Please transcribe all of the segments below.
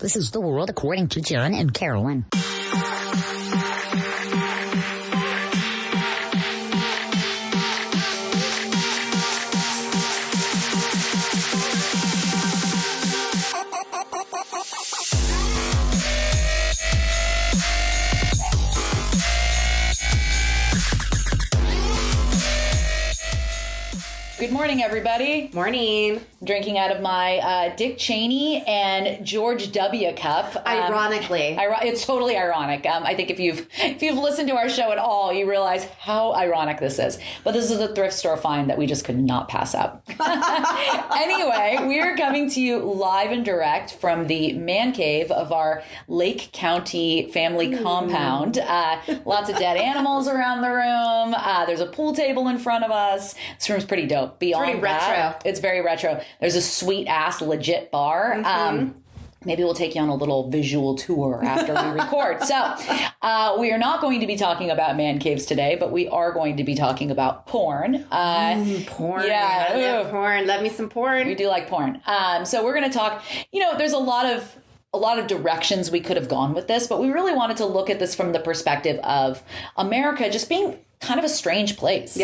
This is the world according to Jen and Carolyn. Good morning, everybody. Morning. Drinking out of my Dick Cheney and George W. cup. Ironically. It's totally ironic. I think if you've listened to our show at all, you realize how ironic this is. But this is a thrift store find that we just could not pass up. Anyway, we're coming to you live and direct from the man cave of our Lake County family compound. Lots of dead animals around the room. There's a pool table in front of us. This room's pretty dope. Beyond that, it's very retro. There's a sweet ass legit bar. Mm-hmm. Maybe we'll take you on a little visual tour after we record. So we are not going to be talking about man caves today, but we are going to be talking about porn. Porn. Yeah. I love porn. Love me some porn. We do like porn. So we're going to talk, there's a lot of directions we could have gone with this, but we really wanted to look at this from the perspective of America just being kind of a strange place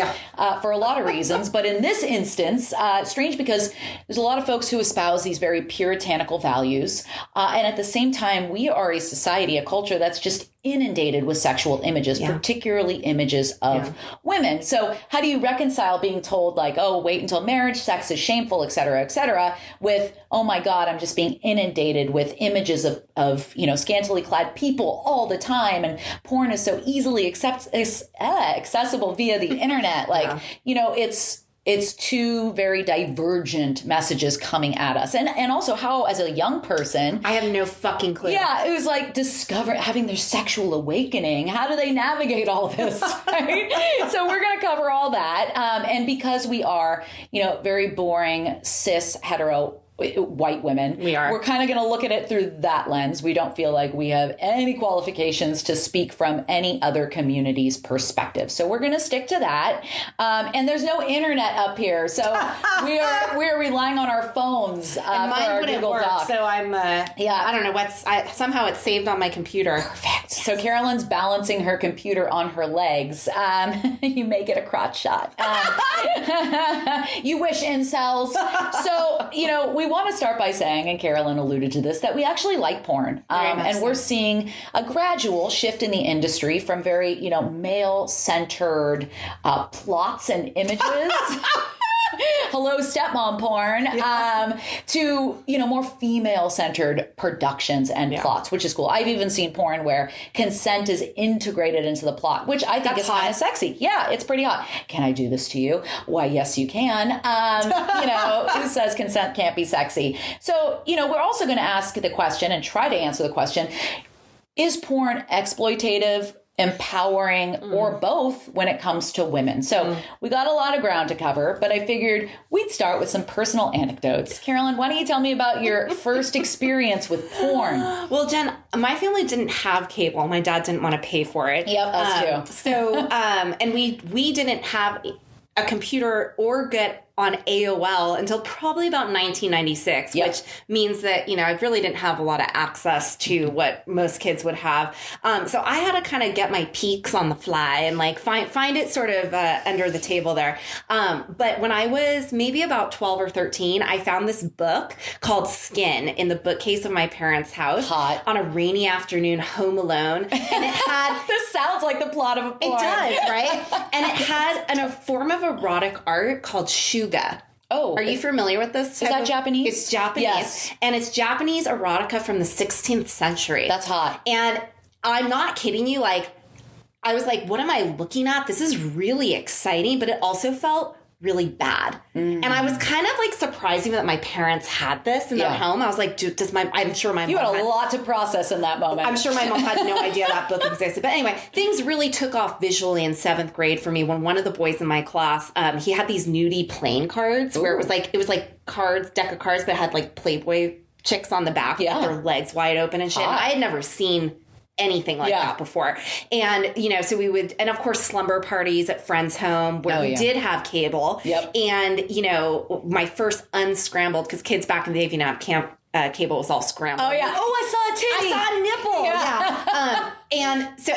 for a lot of reasons. But in this instance, strange because there's a lot of folks who espouse these very puritanical values. And at the same time, we are a society, a culture that's just inundated with sexual images, particularly images of women. So how do you reconcile being told like, oh, wait until marriage, sex is shameful, et cetera, with, oh my God, I'm just being inundated with images of scantily clad people all the time. And porn is so easily accessible via the internet. Like, it's two very divergent messages coming at us. And also how, as a young person... I have no fucking clue. Yeah, it was like having their sexual awakening. How do they navigate all this? Right? So we're going to cover all that. And because we are, very boring, cis, hetero white women. We're kind of going to look at it through that lens. We don't feel like we have any qualifications to speak from any other community's perspective. So we're going to stick to that. And there's no internet up here. So we're relying on our phones and mine for our wouldn't Google work, Doc. so I'm, I don't know somehow it's saved on my computer. Perfect. Yes. So Carolyn's balancing her computer on her legs. You may get a crotch shot. You wish, incels. So, we want to start by saying, and Carolyn alluded to this, that we actually like porn. And we're seeing a gradual shift in the industry from very, male-centered plots and images. Hello, stepmom porn, to, more female-centered productions and plots, which is cool. I've even seen porn where consent is integrated into the plot, which I think is kind of sexy. Yeah, it's pretty hot. Can I do this to you? Why, yes, you can. Who says consent can't be sexy? So, we're also going to ask the question and try to answer the question, is porn exploitative, empowering, or both when it comes to women? So we got a lot of ground to cover, but I figured we'd start with some personal anecdotes. Carolyn, why don't you tell me about your first experience with porn? Well, Jen, my family didn't have cable. My dad didn't want to pay for it. Yep, us too. So, and we didn't have a computer or get on AOL until probably about 1996, which means that, I really didn't have a lot of access to what most kids would have. So I had to kind of get my peeks on the fly and find it sort of under the table there. But when I was maybe about 12 or 13, I found this book called Skin in the bookcase of my parents' house on a rainy afternoon home alone. And it had... This sounds like the plot of a porn. It does, right? And it had a form of erotic art called shuga. Oh. Are you familiar with this? Is that Japanese? It's Japanese. Yes. And it's Japanese erotica from the 16th century. That's hot. And I'm not kidding you. I was like, what am I looking at? This is really exciting, but it also felt really bad. And I was kind of surprising that my parents had this in their home. I was like, I'm sure my mom had a lot to process in that moment. I'm sure my mom had no idea that book existed. But anyway, things really took off visually in 7th grade for me when one of the boys in my class, he had these nudie playing cards where it was like cards, deck of cards, but it had Playboy chicks on the back with their legs wide open and shit. And I had never seen anything like that before. And, so we would, and of course, slumber parties at friends' home where we did have cable. Yep. And, my first unscrambled, because kids back in the day, if you didn't have cable was all scrambled. Oh, yeah. Oh, I saw a titty. I saw a nipple. Yeah. And so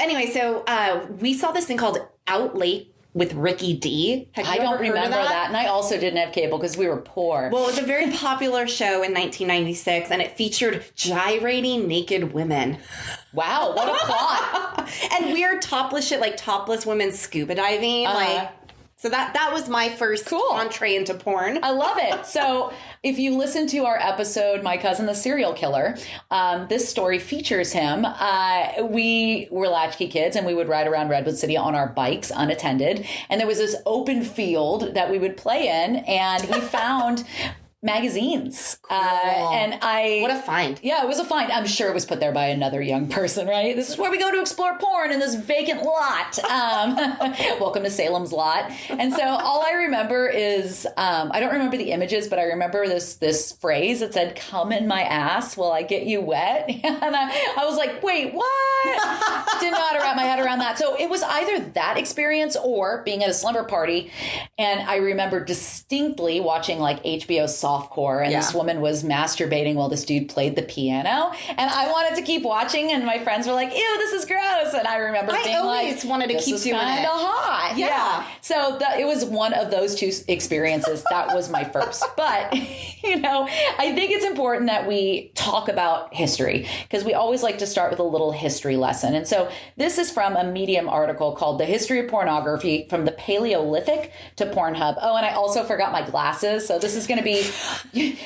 we saw this thing called Out Late with Ricky D. I don't remember that. And I also didn't have cable because we were poor. Well, it was a very popular show in 1996, and it featured gyrating naked women. Wow, what a plot. And weird topless shit, like topless women scuba diving. So that was my first entree into porn. I love it. So if you listen to our episode, My Cousin the Serial Killer, this story features him. We were latchkey kids and we would ride around Redwood City on our bikes unattended. And there was this open field that we would play in, and we found magazines. Cool. What a find. Yeah, it was a find. I'm sure it was put there by another young person, right? This is where we go to explore porn in this vacant lot. Welcome to Salem's Lot. And so all I remember is, I don't remember the images, but I remember this phrase that said, "Come in my ass while I get you wet." And I was like, wait, what? Did not wrap my head around that. So it was either that experience or being at a slumber party. And I remember distinctly watching like HBO softcore, and this woman was masturbating while this dude played the piano, and I wanted to keep watching, and my friends were like, "Ew, this is gross," and I remember being like, I always wanted to keep doing it. Kind of hot. Yeah. So it was one of those two experiences. That was my first. But, I think it's important that we talk about history, because we always like to start with a little history lesson. And so this is from a Medium article called "The History of Pornography from the Paleolithic to Pornhub." Oh, and I also forgot my glasses. So this is going to be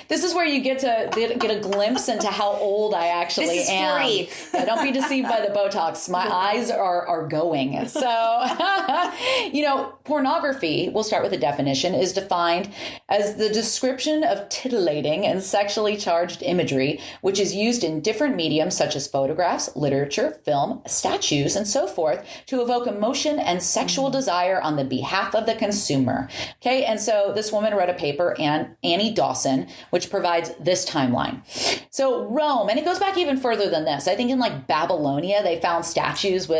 this is where you get a glimpse into how old I actually am. Free. Yeah, don't be deceived by the Botox. My eyes are going. So, pornography, we'll start with the definition, is defined as the description of titillating and sexually charged imagery, which is used in different mediums such as photographs, literature, film, statues, and so forth to evoke emotion and sexual desire on the behalf of the consumer. Okay, and so this woman wrote a paper, Annie Dawson, which provides this timeline. So Rome, and it goes back even further than this. I think in like Babylonia, they found statues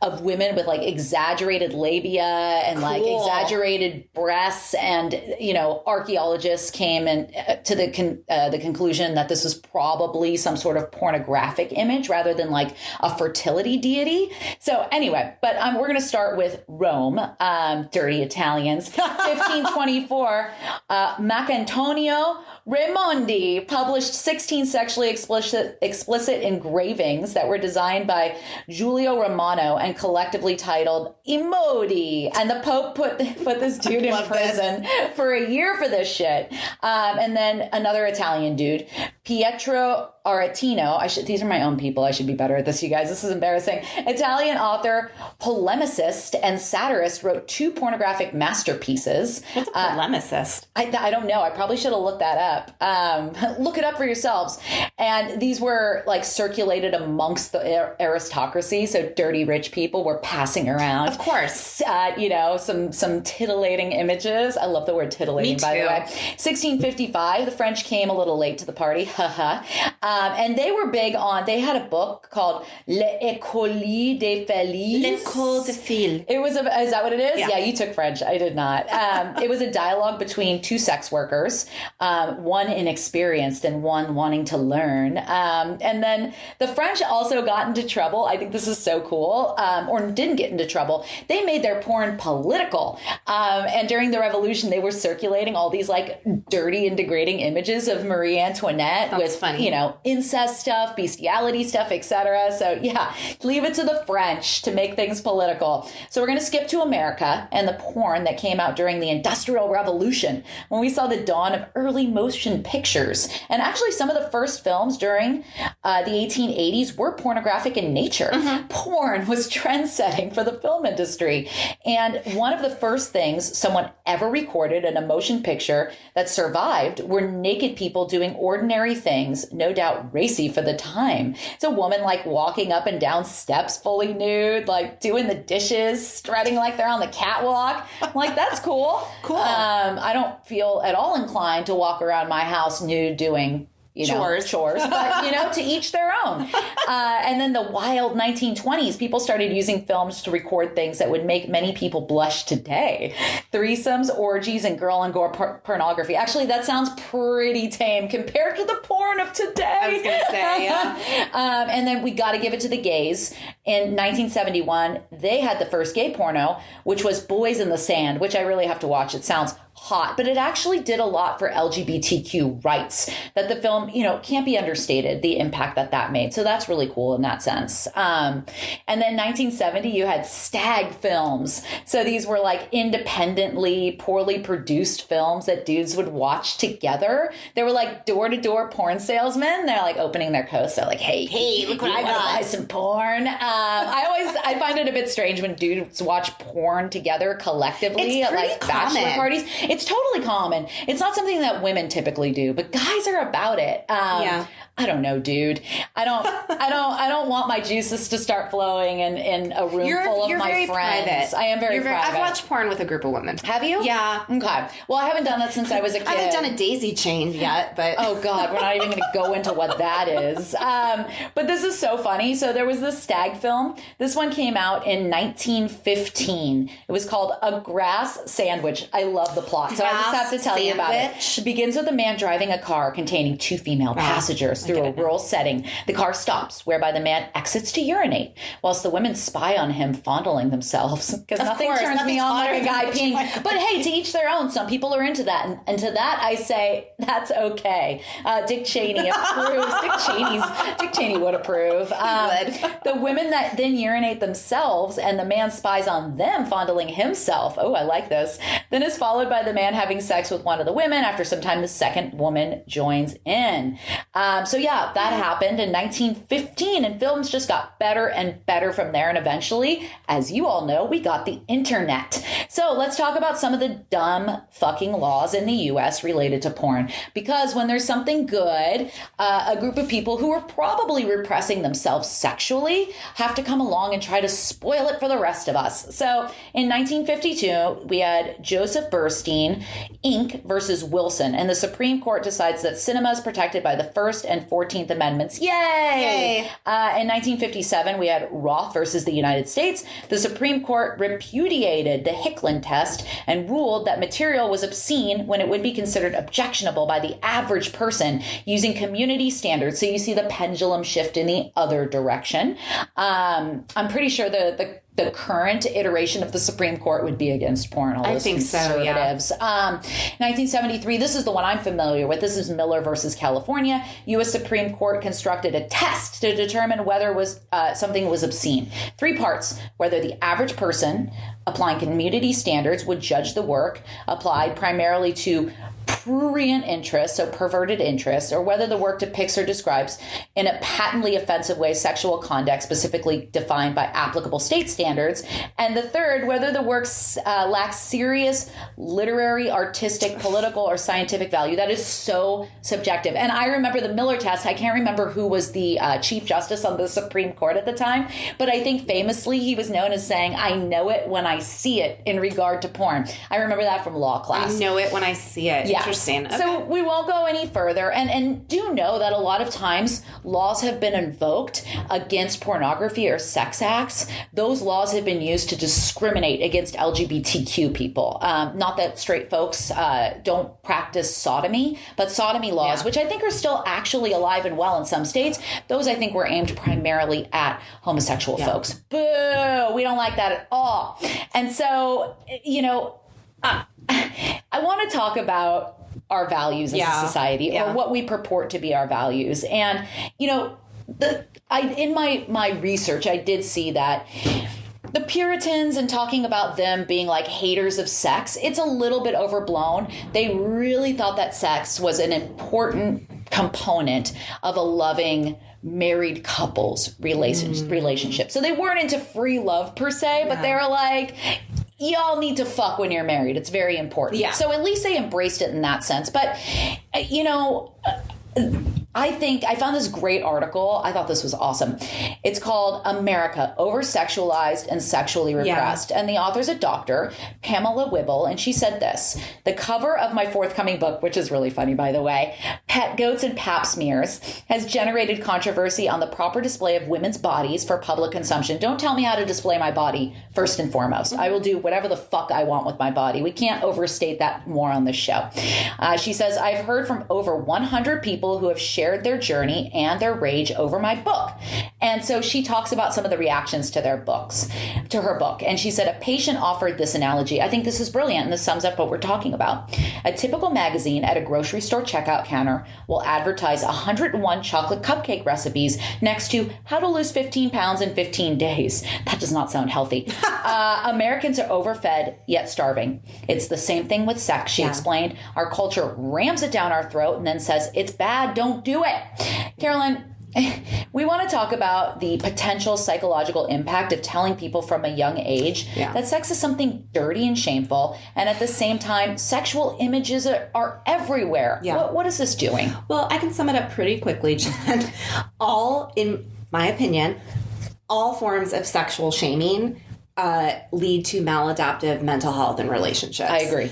of women with like exaggerated labia and like exaggerated breasts, and archaeologists came to the conclusion that this was probably some sort of pornographic image rather than like a fertility deity. So anyway, but we're going to start with Rome, dirty Italians. 1524, Marcantonio Raimondi published 16 sexually explicit engravings that were designed by Giulio Romano and collectively titled Immodi. And the Pope put this dude in prison for a year for this shit. And then another Italian dude, Pietro Aretino. These are my own people. I should be better at this, you guys. This is embarrassing. Italian author, polemicist, and satirist, wrote 2 pornographic masterpieces. What's a polemicist? I don't know. I probably should have looked that up. Look it up for yourselves. And these were like circulated amongst the aristocracy. So dirty rich people were passing around. Of course. Some titillating images. I love the word titillating, by the way. 1655, the French came a little late to the party. Haha. And they were big on, they had a book called L'École des Filles. L'École des Filles. It was, is that what it is? Yeah, you took French. I did not. It was a dialogue between 2 sex workers, one inexperienced and one wanting to learn. And then the French also got into trouble. I think this is so cool, or didn't get into trouble. They made their porn political. And during the Revolution, they were circulating all these like dirty and degrading images of Marie Antoinette. That's with funny. Incest stuff, bestiality stuff, etc. So yeah, leave it to the French to make things political. So we're going to skip to America and the porn that came out during the Industrial Revolution, when we saw the dawn of early motion pictures. And actually some of the first films during the 1880s were pornographic in nature. Mm-hmm. Porn was trend-setting for the film industry. And one of the first things someone ever recorded in a motion picture that survived were naked people doing ordinary things, no doubt racy for the time. It's a woman like walking up and down steps fully nude, like doing the dishes, strutting like they're on the catwalk. I'm like, that's cool. Cool. I don't feel at all inclined to walk around my house nude doing chores, but to each their own. And then the wild 1920s, people started using films to record things that would make many people blush today. Threesomes, orgies, and girl and gore pornography. Actually, that sounds pretty tame compared to the porn of today. I was going to say, yeah. And then we got to give it to the gays. In 1971, they had the first gay porno, which was Boys in the Sand, which I really have to watch. It sounds hot, but it actually did a lot for LGBTQ rights that the film, can't be understated, the impact that made. So that's really cool in that sense. And then 1970, you had stag films. So these were like independently, poorly produced films that dudes would watch together. They were like door-to-door porn salesmen. They're like opening their coats. They're like, hey, look what I got. Buy some porn. I find it a bit strange when dudes watch porn together collectively at like bachelor parties. It's totally common. It's not something that women typically do, but guys are about it. I don't know, dude. I don't want my juices to start flowing in a room full of my friends. Private. I am very private. I've watched porn with a group of women. Have you? Yeah. Okay. Well, I haven't done that since I was a kid. I haven't done a daisy chain yet, but oh God, we're not even going to go into what that is. But this is so funny. So there was this stag film. This one came out in 1915. It was called A Grass Sandwich. I love the plot, so I just have to tell you about it. It begins with a man driving a car containing two female passengers through a rural setting. The car stops, whereby the man exits to urinate, whilst the women spy on him fondling themselves. Because nothing turns me on like a guy peeing. But hey, to each their own. Some people are into that. And to that, I say, that's okay. Dick Cheney approves. Dick Cheney would approve. The women that then urinate themselves and the man spies on them fondling himself. Oh, I like this. Then is followed by the man having sex with one of the women. After some time, the second woman joins in. So yeah, that happened in 1915, and films just got better and better from there. And eventually, as you all know, we got the internet. So let's talk about some of the dumb fucking laws in the U.S. related to porn. Because when there's something good, a group of people who are probably repressing themselves sexually have to come along and try to spoil it for the rest of us. So in 1952, we had Joseph Burstein, Inc. versus Wilson, and the Supreme Court decides that cinema is protected by the First and 14th Amendments. Yay! In 1957, we had Roth versus the United States. The Supreme Court repudiated the Hicklin test and ruled that material was obscene when it would be considered objectionable by the average person using community standards. So you see the pendulum shift in the other direction. I'm pretty sure the current iteration of the Supreme Court would be against porn. All those conservatives. So, yeah. 1973, this is the one I'm familiar with. This is Miller versus California. U.S. Supreme Court constructed a test to determine whether something was obscene. 3 parts: whether the average person applying community standards would judge the work applied primarily to prurient interest, so perverted interest, or whether the work depicts or describes in a patently offensive way sexual conduct specifically defined by applicable state standards. And the third, whether the work lacks serious literary, artistic, political, or scientific value. That is so subjective. And I remember the Miller test. I can't remember who was the Chief Justice on the Supreme Court at the time, but I think famously he was known as saying, I know it when I see it in regard to porn. I remember that from law class. I know it when I see it. Yeah. Interesting. Okay. So we won't go any further. And do know that a lot of times laws have been invoked against pornography or sex acts. Those laws have been used to discriminate against LGBTQ people. Not that straight folks don't practice sodomy, but sodomy laws, which I think are still actually alive and well in some states, those I think were aimed primarily at homosexual folks. Boo! We don't like that at all. And so, I want to talk about our values as a society, or what we purport to be our values. And, in my research, I did see that the Puritans, and talking about them being like haters of sex, it's a little bit overblown. They really thought that sex was an important component of a loving married couple's relationship. So they weren't into free love per se, but they were like, y'all need to fuck when you're married. It's very important. Yeah. So at least they embraced it in that sense. But, I found this great article. I thought this was awesome. It's called America, Over-Sexualized and Sexually Repressed. And the author's a doctor, Pamela Wibble, and she said this: the cover of my forthcoming book, which is really funny, by the way, Pet Goats and Pap Smears, has generated controversy on the proper display of women's bodies for public consumption. Don't tell me how to display my body, first and foremost. I will do whatever the fuck I want with my body. We can't overstate that more on this show. She says, I've heard from over 100 people who have shared their journey and their rage over my book. And so she talks about some of the reactions to her book. And she said, a patient offered this analogy. I think this is brilliant, and this sums up what we're talking about. A typical magazine at a grocery store checkout counter will advertise 101 chocolate cupcake recipes next to how to lose 15 pounds in 15 days. That does not sound healthy. Americans are overfed, yet starving. It's the same thing with sex, she explained. Our culture rams it down our throat and then says, it's bad, don't do it. Carolyn, we want to talk about the potential psychological impact of telling people from a young age that sex is something dirty and shameful. And at the same time, sexual images are everywhere. Yeah. What is this doing? Well, I can sum it up pretty quickly, Jen. In my opinion, all forms of sexual shaming lead to maladaptive mental health and relationships. I agree.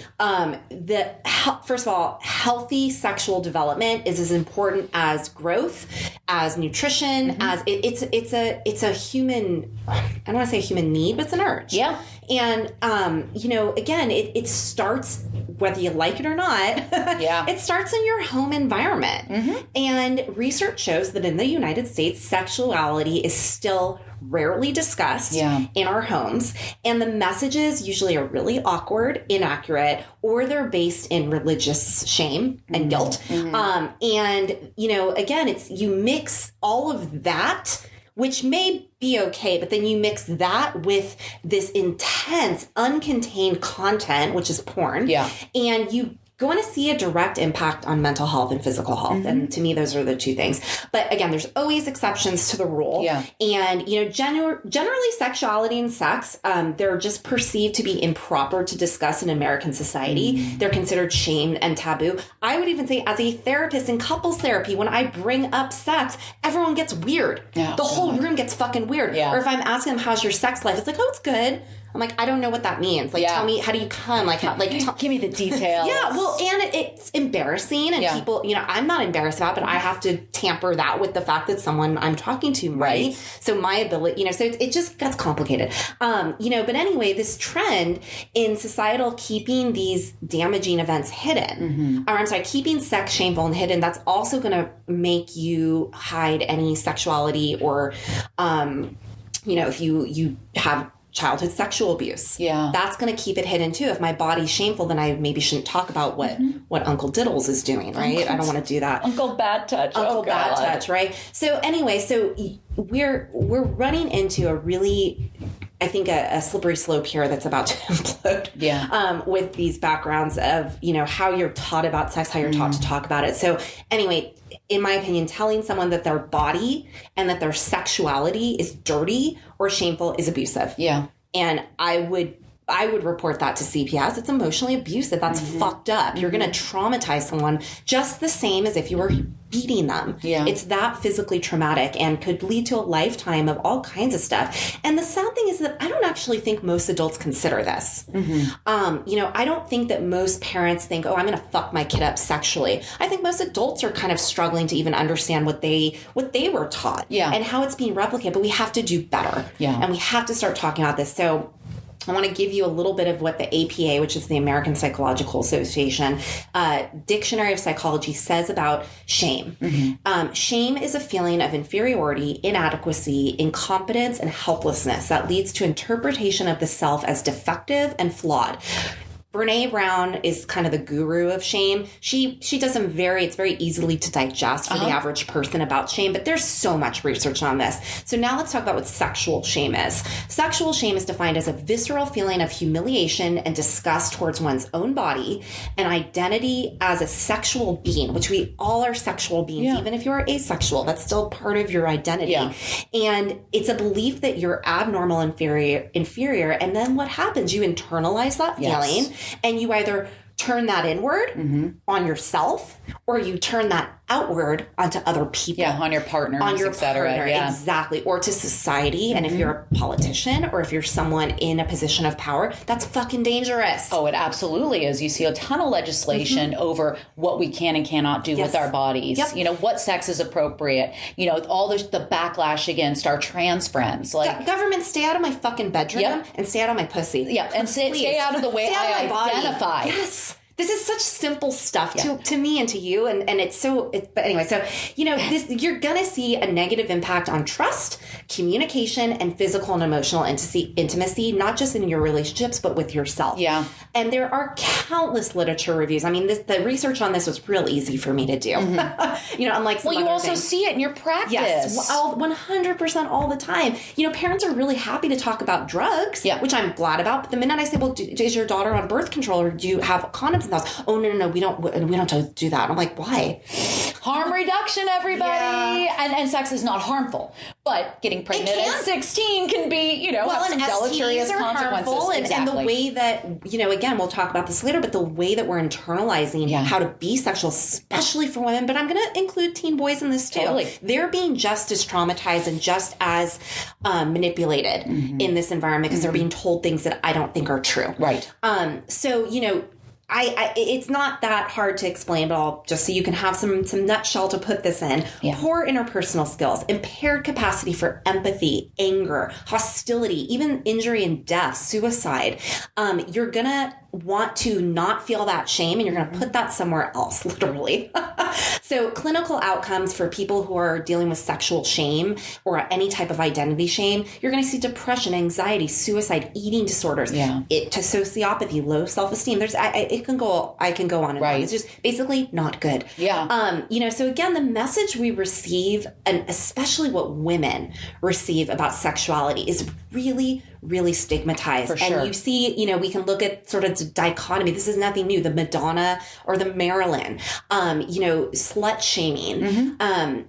First of all, healthy sexual development is as important as growth, as nutrition, as it's a human, I don't want to say a human need, but it's an urge. Yeah. And, again, it starts, whether you like it or not, it starts in your home environment. Mm-hmm. And research shows that in the United States, sexuality is still rarely discussed in our homes. And the messages usually are really awkward, inaccurate, or they're based in religious shame and guilt. Mm-hmm. Again, you mix all of that, which may be okay, but then you mix that with this intense, uncontained content, which is porn. Yeah. And you going to see a direct impact on mental health and physical health. Mm-hmm. And to me, those are the two things. But again, there's always exceptions to the rule. Yeah. And, generally sexuality and sex, they're just perceived to be improper to discuss in American society. Mm-hmm. They're considered shamed and taboo. I would even say as a therapist in couples therapy, when I bring up sex, everyone gets weird. Yeah, the whole room gets fucking weird. Yeah. Or if I'm asking them, how's your sex life? It's like, oh, it's good. I'm like, I don't know what that means. Like, tell me, how do you come? Like, give me the details. Yeah, well, and it's embarrassing, and people, I'm not embarrassed about it, but I have to tamper that with the fact that someone I'm talking to, right? So my ability, so it just gets complicated. But anyway, this trend in societal keeping these damaging events hidden, keeping sex shameful and hidden, that's also going to make you hide any sexuality or, if you have childhood sexual abuse. Yeah. That's going to keep it hidden too. If my body's shameful, then I maybe shouldn't talk about what Uncle Diddles is doing, right? I don't want to do that. Uncle Bad Touch. Uncle Bad Touch, right? So anyway, we're running into a really, I think, a slippery slope here that's about to implode. Yeah. With these backgrounds of, how you're taught about sex, how you're taught to talk about it. So anyway, in my opinion, telling someone that their body and that their sexuality is dirty or shameful is abusive. Yeah. And I would report that to CPS. It's emotionally abusive. That's fucked up. You're going to traumatize someone just the same as if you were beating them. Yeah. It's that physically traumatic and could lead to a lifetime of all kinds of stuff. And the sad thing is that I don't actually think most adults consider this. Mm-hmm. I don't think that most parents think, oh, I'm going to fuck my kid up sexually. I think most adults are kind of struggling to even understand what they were taught and how it's being replicated. But we have to do better. Yeah. And we have to start talking about this. So I want to give you a little bit of what the APA, which is the American Psychological Association, Dictionary of Psychology says about shame. Mm-hmm. Shame is a feeling of inferiority, inadequacy, incompetence, and helplessness that leads to interpretation of the self as defective and flawed. Brene Brown is kind of the guru of shame. She does it's very easily to digest for the average person about shame, but there's so much research on this. So now let's talk about what sexual shame is. Sexual shame is defined as a visceral feeling of humiliation and disgust towards one's own body, and identity as a sexual being, which we all are sexual beings, even if you're asexual, that's still part of your identity. Yeah. And it's a belief that you're abnormal, inferior, and then what happens? You internalize that feeling. And you either turn that inward on yourself or you turn that outward onto other people. Yeah, on your partners, on your et cetera. partner, Yeah. exactly. Or to society. And if you're a politician or if you're someone in a position of power, that's fucking dangerous. Oh, it absolutely is. You see a ton of legislation over what we can and cannot do with our bodies. Yep. You know, what sex is appropriate. You know, all the backlash against our trans friends. Like government, stay out of my fucking bedroom and stay out of my pussy. Yeah, and stay out of the way I identify. Yes. This is such simple stuff to me and to you. And it's so, but anyway, so, you know, you're going to see a negative impact on trust, communication, and physical and emotional intimacy, not just in your relationships, but with yourself. Yeah. And there are countless literature reviews. I mean, the research on this was real easy for me to do. You know, unlike some you other also things. see it in your practice. Yes, 100% all the time. You know, parents are really happy to talk about drugs, which I'm glad about. But the minute I say, well, is your daughter on birth control or do you have condoms in the house? Oh, no, we don't do that. I'm like, why? Harm reduction, everybody. And sex is not harmful. But getting pregnant at 16 can be, you know, have some deleterious consequences. And the way that, you know, again, we'll talk about this later, but the way that we're internalizing how to be sexual, especially for women, but I'm going to include teen boys in this too. Totally. They're being just as traumatized and just as manipulated in this environment because they're being told things that I don't think are true. Right. So, you know, it's not that hard to explain, but I'll just so you can have some nutshell to put this in. Yeah. Poor interpersonal skills, impaired capacity for empathy, anger, hostility, even injury and death, suicide. You're going to want to not feel that shame and you're going to put that somewhere else, literally. So clinical outcomes for people who are dealing with sexual shame or any type of identity shame, you're going to see depression, anxiety, suicide, eating disorders, to sociopathy, low self-esteem. I can go on and on. It's just basically not good. Yeah. You know, so again, the message we receive, and especially what women receive about sexuality, is really, really stigmatized. For sure. And you see, you know, we can look at sort of dichotomy. This is nothing new. The Madonna or the Marilyn, you know, slut shaming,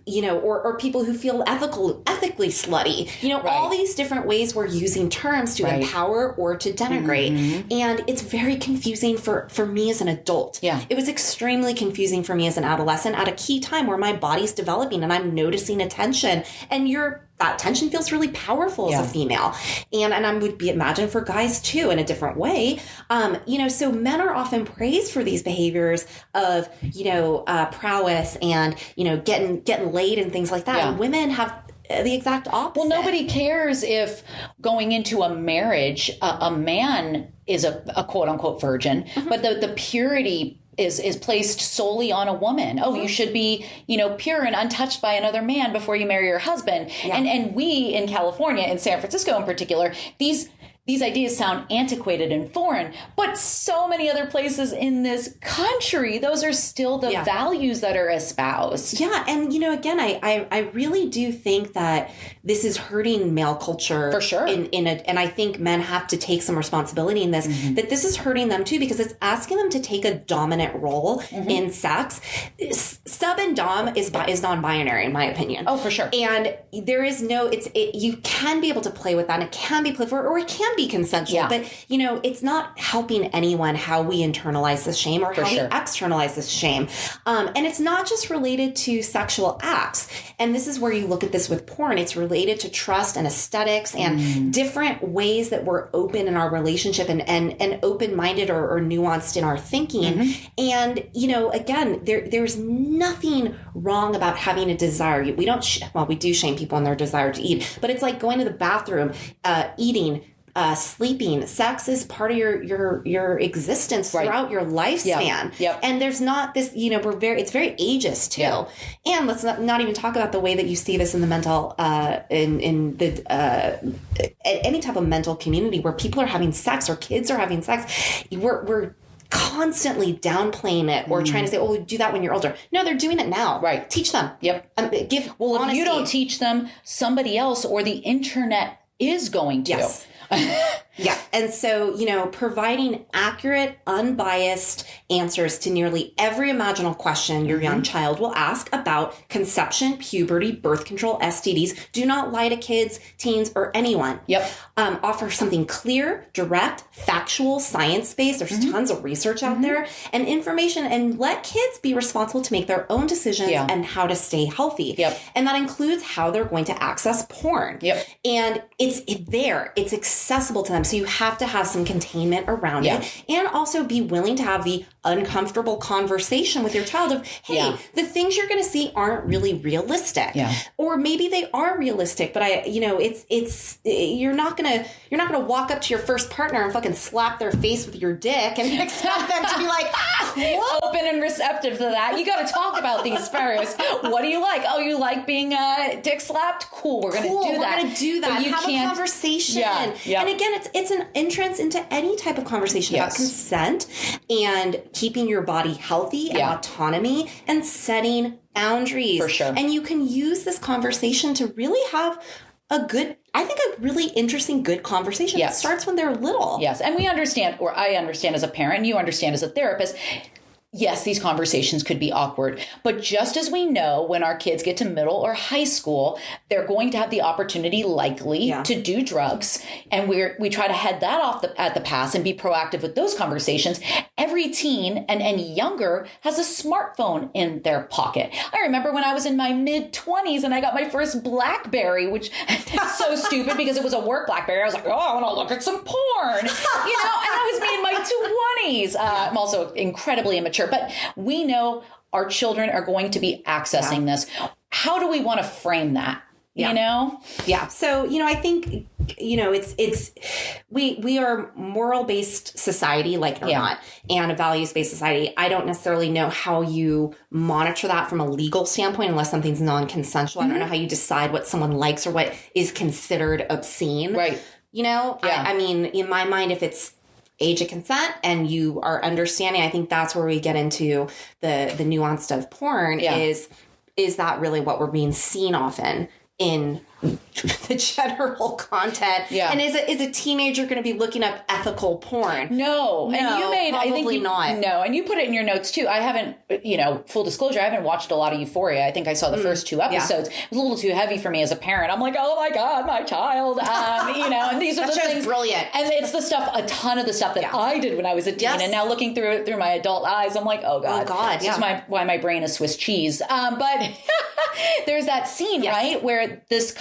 you know, or people who feel ethically slutty, you know, all these different ways we're using terms to empower or to denigrate. And it's very confusing for me as an adult. Yeah. It was extremely confusing for me as an adolescent at a key time where my body's developing and I'm noticing attention, and that tension feels really powerful as a female. And I would imagine for guys too in a different way. You know, so men are often praised for these behaviors of, you know, prowess and, you know, getting laid and things like that. Yeah. And women have the exact opposite. Well, nobody cares if going into a marriage, a man is a quote unquote virgin, but the purity is placed solely on a woman. Oh, you should be, you know, pure and untouched by another man before you marry your husband. Yeah. And we in California, in San Francisco in particular, these ideas sound antiquated and foreign, but so many other places in this country, those are still the values that are espoused. Yeah. And, you know, again, I really do think that this is hurting male culture. For sure. And I think men have to take some responsibility in this, that this is hurting them too, because it's asking them to take a dominant role in sex. Sub and dom is non-binary, in my opinion. Oh, for sure. And there is you can be able to play with that, and it can be playful, or it can be consensual, but you know, it's not helping anyone how we internalize this shame or how we externalize this shame. And it's not just related to sexual acts. And this is where you look at this with porn. It's related to trust and aesthetics and different ways that we're open in our relationship and open-minded or nuanced in our thinking. And, you know, again, there's nothing wrong about having a desire. We don't, we do shame people on their desire to eat, but it's like going to the bathroom, eating, sleeping. Sex is part of your existence throughout your lifespan. Yep. And there's not this, you know, it's very ageist too. Yep. And let's not even talk about the way that you see this in the mental, in the any type of mental community where people are having sex or kids are having sex. We're constantly downplaying it or trying to say, oh, do that when you're older. No, they're doing it now. Right. Teach them. Yep. Give honesty. If you don't teach them, somebody else or the internet is going to. Yes. Yeah. And so, providing accurate, unbiased answers to nearly every imaginable question your young child will ask about conception, puberty, birth control, STDs. Do not lie to kids, teens, or anyone. Yep. Offer something clear, direct, factual, science-based. There's tons of research out there and information, and let kids be responsible to make their own decisions and how to stay healthy. Yep. And that includes how they're going to access porn. Yep. And it's there. It's accessible to them. So you have to have some containment around it, and also be willing to have the uncomfortable conversation with your child of, hey, the things you're going to see aren't really realistic, or maybe they are realistic, but you're not going to walk up to your first partner and fucking slap their face with your dick and expect them to be like, open and receptive to that. You got to talk about these first. What do you like? Oh, you like being dick slapped? Cool. We're going to do that. We're going to do that. You have a conversation. And again, it's an entrance into any type of conversation about consent and keeping your body healthy and autonomy and setting boundaries. For sure. And you can use this conversation to really have a really interesting, good conversation. It starts when they're little. Yes. And we understand, or I understand as a parent, you understand as a therapist, yes, these conversations could be awkward, but just as we know, when our kids get to middle or high school, they're going to have the opportunity likely to do drugs. And we try to head that off at the pass and be proactive with those conversations. Every teen and younger has a smartphone in their pocket. I remember when I was in my mid-20s and I got my first BlackBerry, which is so stupid because it was a work BlackBerry. I was like, oh, I want to look at some porn, and that was me in my 20s. I'm also incredibly immature. But we know our children are going to be accessing this. How do we want to frame that? Yeah. So, I think, we are moral-based society, like it or not, and a values-based society. I don't necessarily know how you monitor that from a legal standpoint, unless something's non-consensual. I don't know how you decide what someone likes or what is considered obscene. Right. I mean, in my mind, if it's age of consent and you are understanding, I think that's where we get into the nuance of porn is that really what we're being seen often in the general content? And is a teenager going to be looking up ethical porn? No. And you made, probably I think not. No. And you put it in your notes too. I haven't, full disclosure, I haven't watched a lot of Euphoria. I think I saw the first 2 episodes. It was a little too heavy for me as a parent. I'm like, oh my God, my child. And these are the things. Brilliant. And it's the stuff, a ton of the stuff that I did when I was a teen. And now looking through my adult eyes, I'm like, oh God. This is why my brain is Swiss cheese. But there's that scene, right? Where this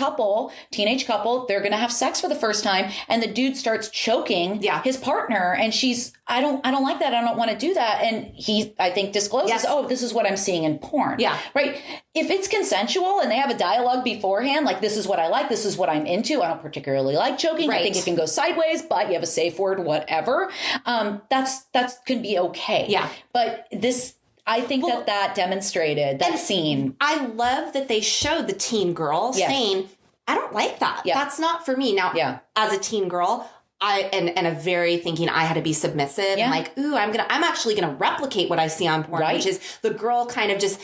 teenage couple, they're going to have sex for the first time, and the dude starts choking his partner, and she's, I don't like that. I don't want to do that. And he, I think, discloses, oh, this is what I'm seeing in porn. Yeah. Right. If it's consensual and they have a dialogue beforehand, like, this is what I like, this is what I'm into. I don't particularly like choking. I think it can go sideways, but you have a safe word, whatever. That's can be okay. Yeah. But this, I think that demonstrated that scene. I love that they showed the teen girl saying, I don't like that. Yeah. That's not for me. Now, as a teen girl, and a very thinking I had to be submissive and like, ooh, I'm actually gonna replicate what I see on porn, which is the girl kind of just,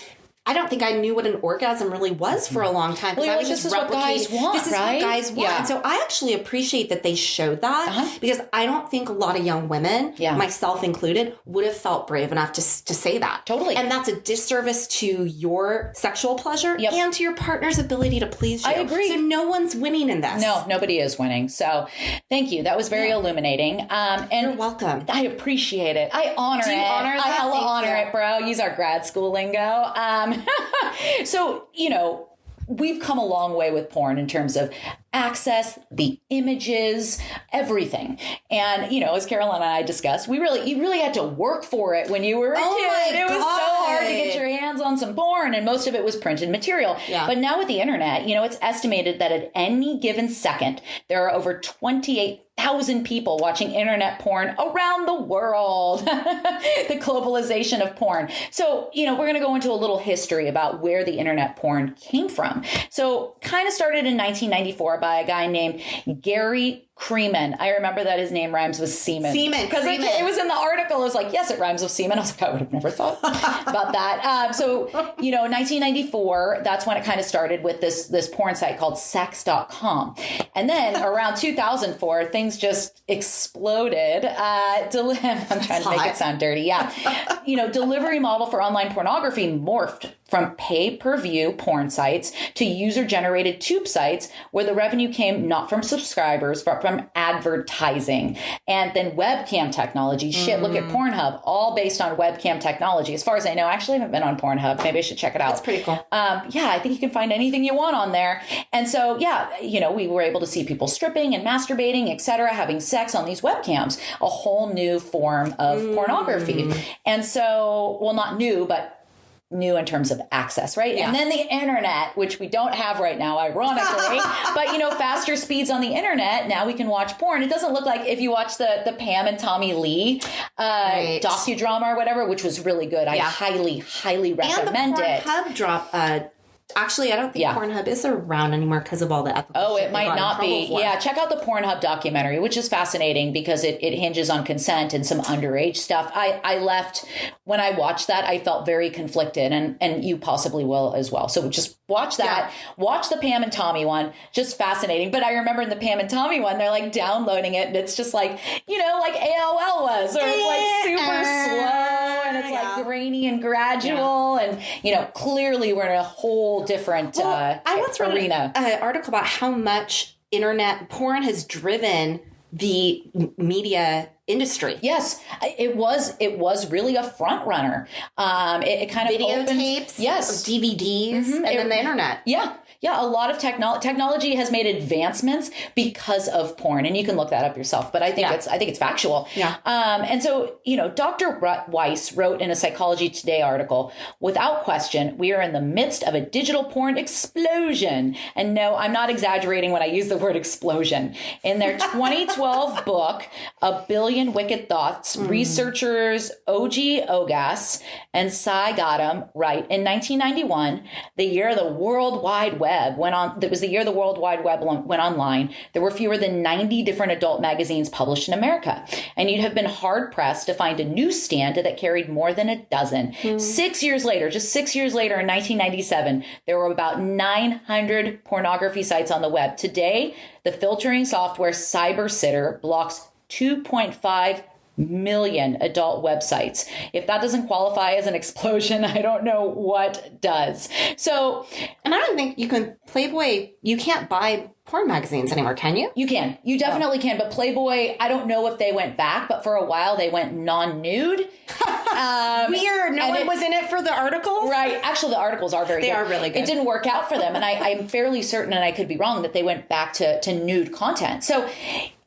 I don't think I knew what an orgasm really was for a long time. Well, this is what guys want, This is what guys want. And so I actually appreciate that they showed that because I don't think a lot of young women, myself included, would have felt brave enough to say that. Totally. And that's a disservice to your sexual pleasure and to your partner's ability to please you. I agree. So no one's winning in this. No, nobody is winning. So thank you. That was very illuminating. And you're welcome. I appreciate it. I honor it. Do you honor that? I hella honor it, bro. Use our grad school lingo. So, we've come a long way with porn in terms of access, the images, everything. And, as Carolyn and I discussed, you really had to work for it when you were a kid. It was so hard to get your hands on some porn, and most of it was printed material. Yeah. But now with the internet, it's estimated that at any given second, there are over 28,000 people watching internet porn around the world. The globalization of porn. So, we're going to go into a little history about where the internet porn came from. So kind of started in 1994 by a guy named Gary Creeman. I remember that his name rhymes with semen. Semen. Because it was in the article. It was like, yes, it rhymes with semen. I was like, I would have never thought about that. So, 1994, that's when it kind of started with this porn site called sex.com. And then around 2004, things just exploded. I'm trying to make it sound dirty. Yeah. Delivery model for online pornography morphed from pay-per-view porn sites to user-generated tube sites where the revenue came not from subscribers, but from advertising. And then webcam technology. Shit, look at Pornhub, all based on webcam technology. As far as I know, I actually haven't been on Pornhub. Maybe I should check it out. That's pretty cool. I think you can find anything you want on there. And so, we were able to see people stripping and masturbating, etc., having sex on these webcams, a whole new form of pornography. And so, well, not new, but new in terms of access, right? Yeah. And then the internet, which we don't have right now, ironically, but faster speeds on the internet. Now we can watch porn. It doesn't look like if you watch the Pam and Tommy Lee docudrama or whatever, which was really good. I highly, highly recommend it. And the Pornhub drop. Actually, I don't think Pornhub is around anymore because of all the ethical shit it might not be. Yeah, check out the Pornhub documentary, which is fascinating because it hinges on consent and some underage stuff. I left, when I watched that, I felt very conflicted, and you possibly will as well. So just watch that. Yeah. Watch the Pam and Tommy one. Just fascinating. But I remember in the Pam and Tommy one, they're like downloading it, and it's just like, like AOL was, or it's like super slow, and it's like grainy and gradual, and, clearly we're in a whole different I once read arena. An article about how much internet porn has driven the media industry. Yes, it was really a front runner. It kind of videotapes, yes, DVDs, and then the internet. Yeah, a lot of technology has made advancements because of porn, and you can look that up yourself. But I think it's factual. Yeah. And so Dr. Weiss wrote in a Psychology Today article, without question, we are in the midst of a digital porn explosion. And no, I'm not exaggerating when I use the word explosion. In their 2012 book, A Billion Wicked Thoughts, researchers O.G. Ogas and Cy Gautam write, in 1991, the year the World Wide Web that was the year the World Wide Web went online, there were fewer than 90 different adult magazines published in America. And you'd have been hard-pressed to find a newsstand that carried more than a dozen. 6 years later, in 1997, there were about 900 pornography sites on the web. Today, the filtering software CyberSitter blocks 2.5 million adult websites. If that doesn't qualify as an explosion, I don't know what does. So, and I don't think you can't buy porn magazines anymore, can you? You can. You definitely can. But Playboy, I don't know if they went back, but for a while they went non-nude. Weird. No one was in it for the articles? Right. Actually, the articles are very good. They are really good. It didn't work out for them. And I'm fairly certain, and I could be wrong, that they went back to nude content. So,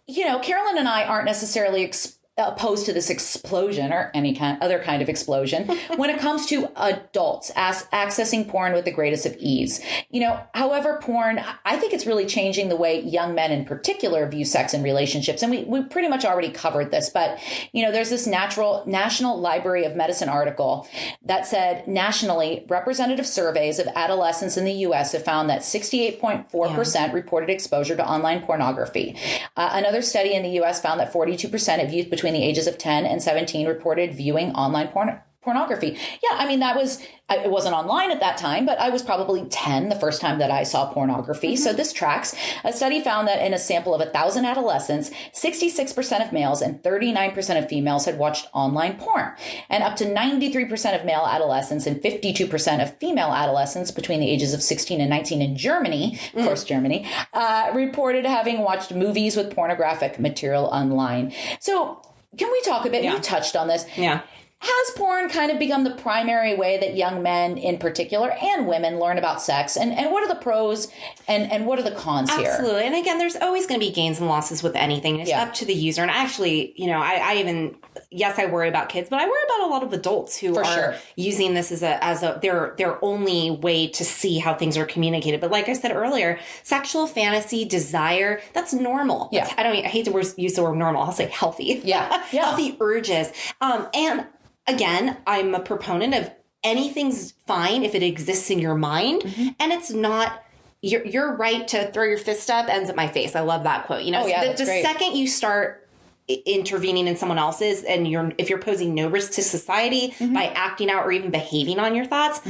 Carolyn and I aren't necessarily opposed to this explosion or any other kind of explosion when it comes to adults accessing porn with the greatest of ease. However, porn, I think it's really changing the way young men in particular view sex and relationships. And we pretty much already covered this, but, there's this National Library of Medicine article that said nationally, representative surveys of adolescents in the U.S. have found that 68.4% reported exposure to online pornography. Another study in the U.S. found that 42% of youth between the ages of 10 and 17 reported viewing online pornography. Yeah, I mean, it wasn't online at that time, but I was probably 10 the first time that I saw pornography. So this tracks. A study found that in a sample of 1,000 adolescents, 66% of males and 39% of females had watched online porn. And up to 93% of male adolescents and 52% of female adolescents between the ages of 16 and 19 in Germany, of course, Germany, reported having watched movies with pornographic material online. So can we talk a bit? You touched on this. Yeah. Has porn kind of become the primary way that young men in particular and women learn about sex? And what are the pros and what are the cons here? Absolutely. And again, there's always going to be gains and losses with anything. It's up to the user. And actually, I worry about kids, but I worry about a lot of adults who are using this as their only way to see how things are communicated. But like I said earlier, sexual fantasy, desire, that's normal. Yeah. I hate to use the word normal. I'll say healthy. Yeah. Healthy urges. And again, I'm a proponent of anything's fine if it exists in your mind and it's not you're right to throw your fist up, ends at my face. I love that quote. The second you start intervening in someone else's, and if you're posing no risk to society by acting out or even behaving on your thoughts,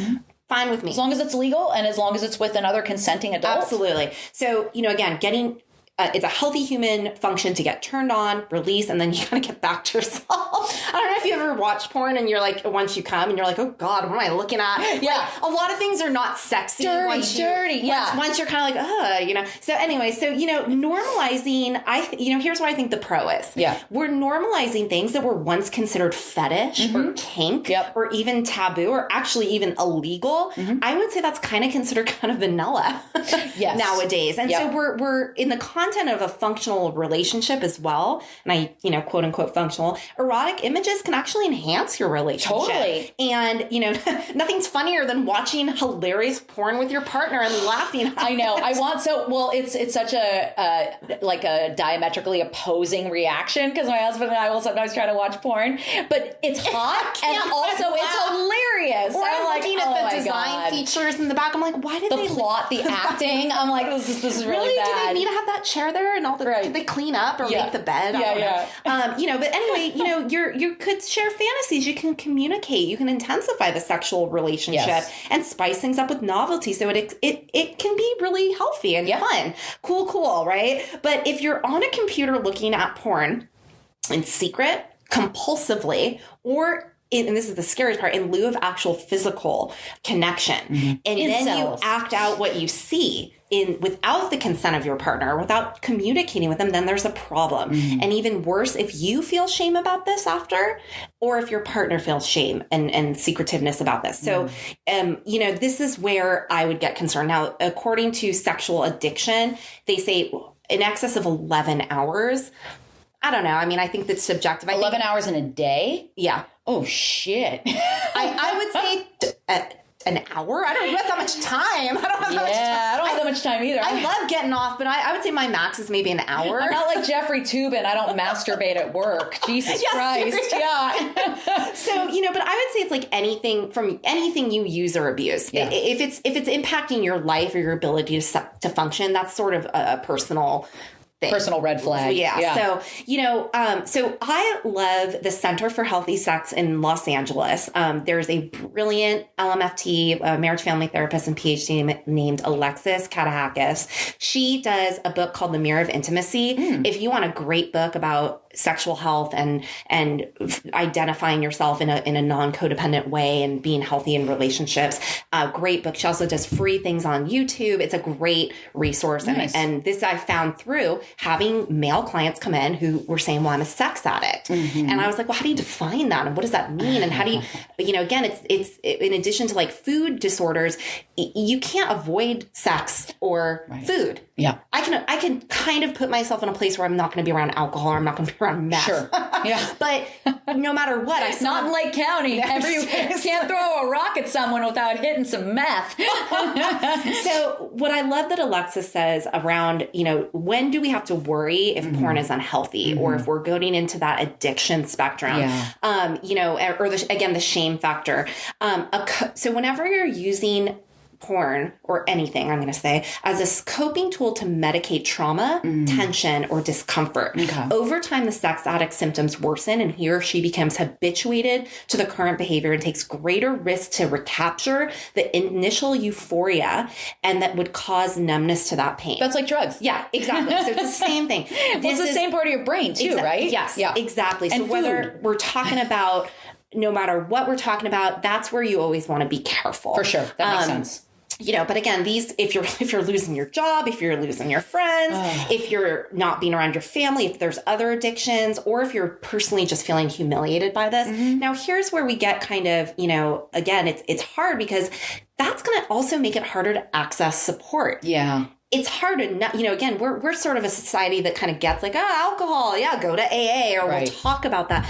fine with me. As long as it's legal and as long as it's with another consenting adult. Absolutely. So, again, getting... it's a healthy human function to get turned on, release, and then you gotta get back to yourself. I don't know if you ever watch porn and you're like, once you come and you're like, oh God, what am I looking at? Yeah. Like, a lot of things are not sexy. Once you're kind of like, So anyway, normalizing, here's what I think the pro is. Yeah. We're normalizing things that were once considered fetish or kink or even taboo or actually even illegal. I would say that's kind of considered kind of vanilla nowadays. And so we're in the content of a functional relationship as well, and I, quote unquote functional, erotic images can actually enhance your relationship. Totally. And, nothing's funnier than watching hilarious porn with your partner and laughing. I know. It's such a diametrically opposing reaction because my husband and I will sometimes try to watch porn, but it's hot and also it's hilarious. Or I'm looking at the design features in the back. I'm like, why did the plot, the acting? I'm like, this is really bad. Do they need to have that chair there and all the? Did they clean up or make the bed? But anyway, you could share fantasies. You can communicate. You can intensify the sexual relationship and spice things up with novelty. So it can be really healthy and fun. Cool, right? But if you're on a computer looking at porn in secret, compulsively, or and this is the scariest part, in lieu of actual physical connection. And then you act out what you see without the consent of your partner, without communicating with them, then there's a problem. And even worse, if you feel shame about this after, or if your partner feels shame and secretiveness about this. So, this is where I would get concerned. Now, according to sexual addiction, they say in excess of 11 hours. I don't know. I mean, I think that's subjective. 11 hours in a day? Yeah. Oh, shit. I would say an hour. I don't have that much time. I don't have that much time. I don't have that much time either. I love getting off, but I would say my max is maybe an hour. I'm not like Jeffrey Toobin. I don't masturbate at work. Jesus Christ. Seriously. Yeah. So, but I would say it's like anything you use or abuse. Yeah. If it's impacting your life or your ability to function, that's sort of a personal thing. Personal red flag. Yeah. So, so I love the Center for Healthy Sex in Los Angeles. There's a brilliant LMFT, marriage family therapist and PhD named Alexis Katahakis. She does a book called The Mirror of Intimacy. If you want a great book about sexual health and identifying yourself in a non-codependent way and being healthy in relationships, great book. She also does free things on YouTube. It's a great resource. Nice. And this I found through having male clients come in who were saying, well, I'm a sex addict. And I was like, well, how do you define that? And what does that mean? And how do you, again, it's in addition to like food disorders, you can't avoid sex or food. Yeah. I can kind of put myself in a place where I'm not going to be around alcohol or I'm not going to be around meth. Sure. Yeah. But no matter what, I still not in Lake County. You can't throw a rock at someone without hitting some meth. So what I love that Alexis says around, when do we have to worry if porn is unhealthy or if we're going into that addiction spectrum, or the shame factor. So whenever you're using porn or anything, I'm going to say, as a coping tool to medicate trauma, tension, or discomfort. Okay. Over time, the sex addict symptoms worsen and he or she becomes habituated to the current behavior and takes greater risk to recapture the initial euphoria and that would cause numbness to that pain. That's like drugs. Yeah, exactly. So it's the same thing. It's the same part of your brain too, right? Yes, exactly. And so whether we're talking about, no matter what we're talking about, that's where you always want to be careful. For sure. That makes sense. But again, if you're losing your job, if you're losing your friends, if you're not being around your family, if there's other addictions, or if you're personally just feeling humiliated by this. Now, here's where we get kind of, again, it's hard because that's going to also make it harder to access support. Yeah. It's hard to not, again, we're sort of a society that kind of gets like, alcohol, go to AA, or we'll talk about that.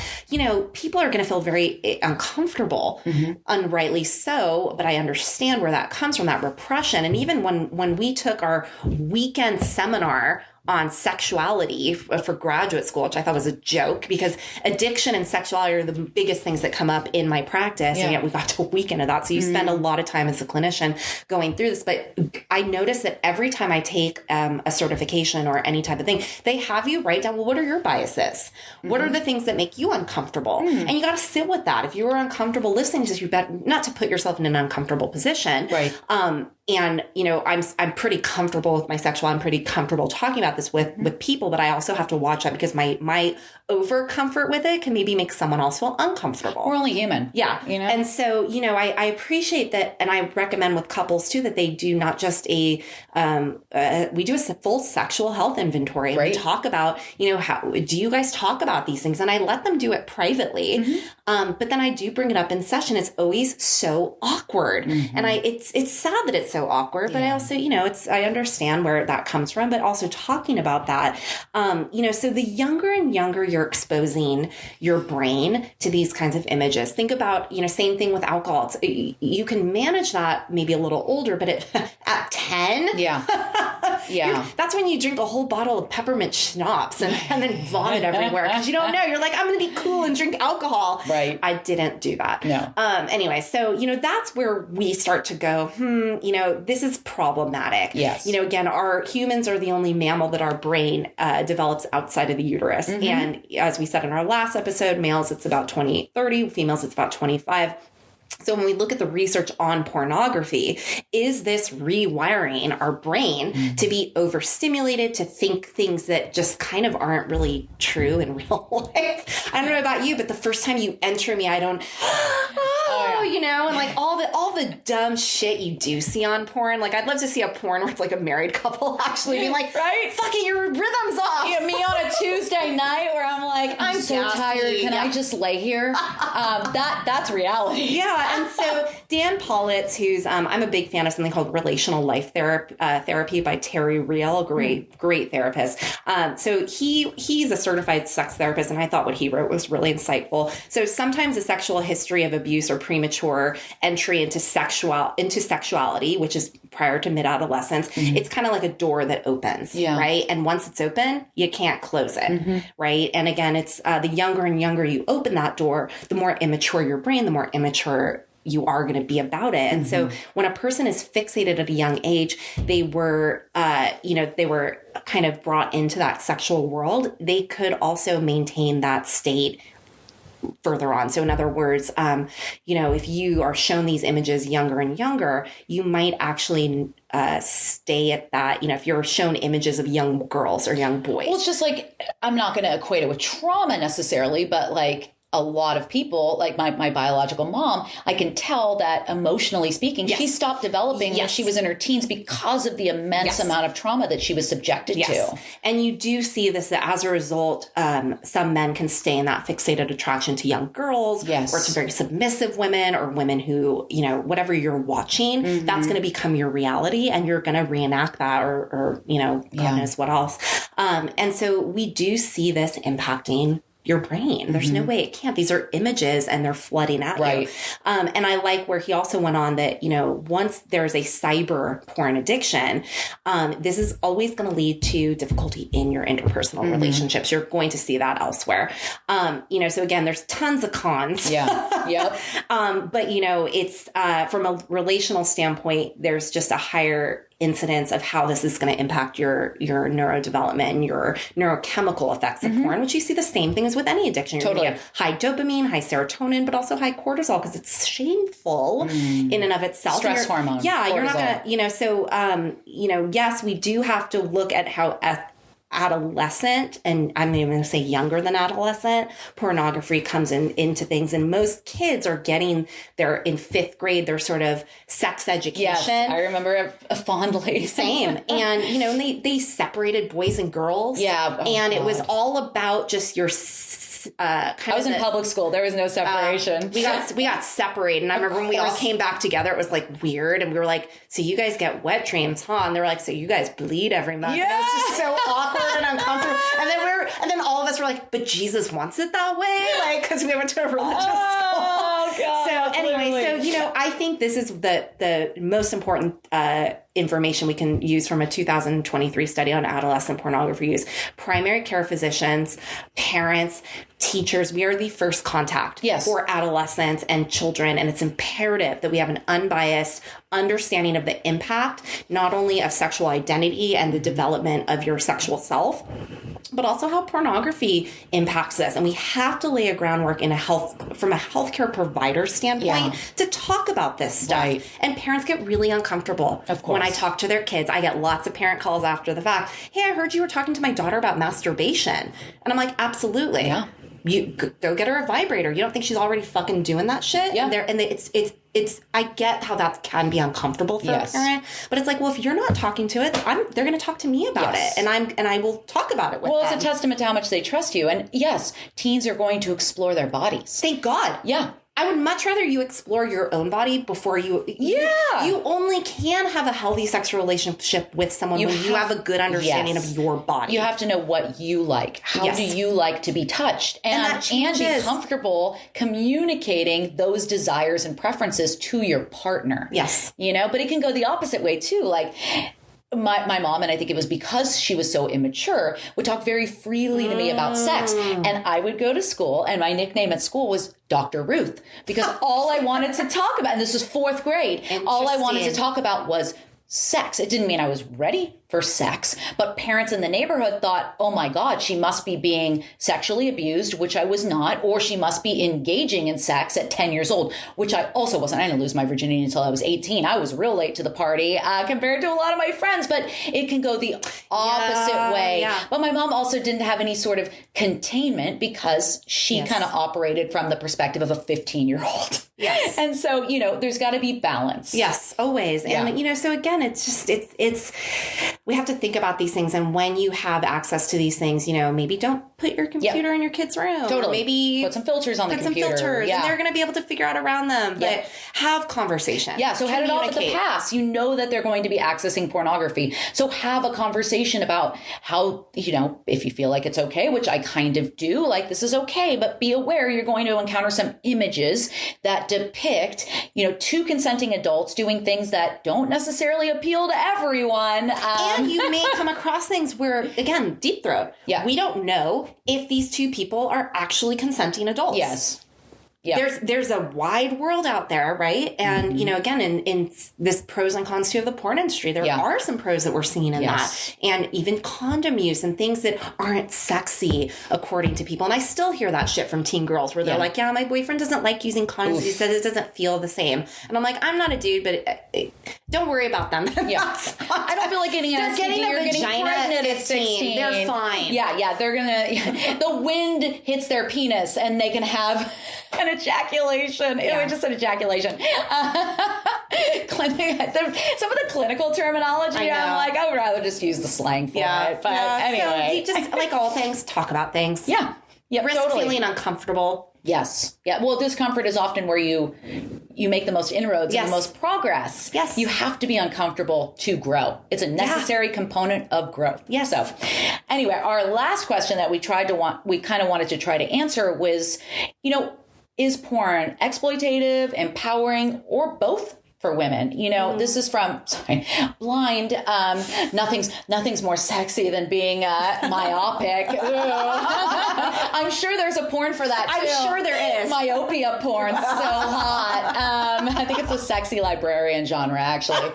People are going to feel very uncomfortable, unrightly so, but I understand where that comes from, that repression. And even when we took our weekend seminar on sexuality for graduate school, which I thought was a joke because addiction and sexuality are the biggest things that come up in my practice. And yet we got to a week into that. So you spend a lot of time as a clinician going through this. But I noticed that every time I take a certification or any type of thing, they have you write down, well, what are your biases? What are the things that make you uncomfortable? And you got to sit with that. If you are uncomfortable listening to this, you bet not to put yourself in an uncomfortable position. Right. And, you know, I'm pretty comfortable with my sexuality. I'm pretty comfortable talking about this with people, but I also have to watch that because my over comfort with it can maybe make someone else feel uncomfortable. We're only human. Yeah. You know? And so, you know, I appreciate that. And I recommend with couples too, that they do not just we do a full sexual health inventory. And we talk about, you know, how do you guys talk about these things? And I let them do it privately. But then I do bring it up in session. It's always so awkward. And it's sad that it's so awkward, but I also, you know, I understand where that comes from, but also talking about that, you know, so the younger and younger you're exposing your brain to these kinds of images. Think about, you know, same thing with alcohol. You can manage that maybe a little older, but at 10, that's when you drink a whole bottle of peppermint schnapps and then vomit everywhere because you don't know. You're like, I'm going to be cool and drink alcohol. Right. I didn't do that. No. Anyway, so, you know, that's where we start to go, you know, this is problematic. Yes. You know, again, our humans are the only mammal that our brain develops outside of the uterus. And as we said in our last episode, males, it's about 30, females, it's about 25. So when we look at the research on pornography, is this rewiring our brain to be overstimulated, to think things that just kind of aren't really true in real life? I don't know about you, but the first time you enter me, I don't, you know, and like all the dumb shit you do see on porn. Like I'd love to see a porn where it's like a married couple actually being like, fucking your rhythm's off. Yeah, me on a Tuesday night where I'm like, I'm so tired. Can I just lay here? That's reality. Yeah. And so Dan Pollitt's, who's, I'm a big fan of something called relational life therapy by Terry Real, a great therapist. So he's a certified sex therapist, and I thought what he wrote was really insightful. So sometimes a sexual history of abuse or premature entry into sexuality, which is prior to mid-adolescence, it's kind of like a door that opens, right? And once it's open, you can't close it, right? And again, it's the younger and younger you open that door, the more immature your brain, the more immature you are going to be about it. And so when a person is fixated at a young age, they were kind of brought into that sexual world. They could also maintain that state further on. So in other words, you know, if you are shown these images younger and younger, you might actually stay at that, you know, if you're shown images of young girls or young boys. Well, it's just like, I'm not going to equate it with trauma necessarily, but like, a lot of people, like my biological mom, I can tell that emotionally speaking, she stopped developing when she was in her teens because of the immense amount of trauma that she was subjected to. And you do see this, that as a result, some men can stay in that fixated attraction to young girls or to very submissive women or women who, you know, whatever you're watching, that's going to become your reality and you're going to reenact that or you know, God knows what else. And so we do see this impacting your brain. There's no way it can't. These are images and they're flooding at you. And I like where he also went on that, you know, once there's a cyber porn addiction, this is always going to lead to difficulty in your interpersonal relationships. You're going to see that elsewhere. You know, so again, there's tons of cons. But, you know, it's from a relational standpoint, there's just a higher incidence of how this is going to impact your neurodevelopment and your neurochemical effects of porn, which you see the same thing as with any addiction. You're going to get high dopamine, high serotonin, but also high cortisol because it's shameful in and of itself. Stress hormone. Yeah, cortisol. You're not going to, you know, so, you know, yes, we do have to look at how adolescent, and I'm even going to say younger than adolescent, pornography comes into things. And most kids are getting in 5th grade, their sort of sex education. Yes, I remember fondly. Same. And, you know, they separated boys and girls. And it was all about just your I was in public school. There was no separation. We got separated. And I remember when we all came back together, it was like weird. And we were like, so you guys get wet dreams, huh? And they were like, so you guys bleed every month. Yeah. And it was just so awkward and uncomfortable. And then all of us were like, but Jesus wants it that way? Like, because we went to a religious school. God. So anyway, Literally. I think this is the most important information we can use from a 2023 study on adolescent pornography use. Primary care physicians, parents, teachers, we are the first contact for adolescents and children. And it's imperative that we have an unbiased understanding of the impact, not only of sexual identity and the development of your sexual self, but also how pornography impacts us. And we have to lay a groundwork from a healthcare provider standpoint to talk about this stuff. Right. And parents get really uncomfortable. Of course. When I talk to their kids, I get lots of parent calls after the fact. Hey, I heard you were talking to my daughter about masturbation. And I'm like, absolutely. Yeah. You go get her a vibrator. You don't think she's already fucking doing that shit? Yeah. It's I get how that can be uncomfortable for a parent, but it's like, well, if you're not talking to it, they're going to talk to me about it, and I will talk about it with them. Well, it's a testament to how much they trust you. And yes, teens are going to explore their bodies. Thank God. Yeah. I would much rather you explore your own body before you only can have a healthy sexual relationship with someone when you have a good understanding of your body. You have to know what you like. How do you like to be touched? And be comfortable communicating those desires and preferences to your partner. Yes. But it can go the opposite way too. Like, my mom, and I think it was because she was so immature, would talk very freely to me about sex. And I would go to school, and my nickname at school was Dr. Ruth, because all I wanted to talk about, and this was 4th grade, all I wanted to talk about was sex. It didn't mean I was ready for sex, but parents in the neighborhood thought, oh my God, she must be being sexually abused, which I was not, or she must be engaging in sex at 10 years old, which I also wasn't. I didn't lose my virginity until I was 18. I was real late to the party compared to a lot of my friends, but it can go the opposite way. Yeah. But my mom also didn't have any sort of containment because she kind of operated from the perspective of a 15-year-old. Yes. And so, there's got to be balance. Yes, always. Yeah. And, so again, it's we have to think about these things. And when you have access to these things, maybe don't put your computer in your kid's room. Totally. Or maybe put some filters on the computer. Put some filters. And they're going to be able to figure out around them. But have conversation. Yeah. So head it off at the pass. You know that they're going to be accessing pornography. So have a conversation about how, if you feel like it's okay, which I kind of do, like this is okay, but be aware you're going to encounter some images that depict, two consenting adults doing things that don't necessarily appeal to everyone. And you may come across things where, again, deep throat. Yeah. We don't know if these two people are actually consenting adults. Yes. Yeah. There's a wide world out there, right? And, again, in this pros and cons too of the porn industry, there are some pros that we're seeing in that. And even condom use and things that aren't sexy according to people. And I still hear that shit from teen girls where they're like, my boyfriend doesn't like using condoms. He says it doesn't feel the same. And I'm like, I'm not a dude, but don't worry about them. I don't feel like getting an STD. You're getting pregnant at 16. They're fine. Yeah. They're going to, the wind hits their penis and they can have an ejaculation. We just said ejaculation. Some of the clinical terminology, I'm like, I would rather just use the slang for it. But anyway. So you just, like all things, talk about things. Yeah. Risk feeling uncomfortable. Yes. Yeah. Well, discomfort is often where you make the most inroads and the most progress. Yes. You have to be uncomfortable to grow. It's a necessary component of growth. Yes. So anyway, our last question that we kind of wanted to try to answer was, is porn exploitative, empowering, or both for women? This is from Blind. Nothing's more sexy than being myopic. I'm sure there's a porn for that too. I'm sure there is. Myopia porn, so hot. I think it's a sexy librarian genre, actually.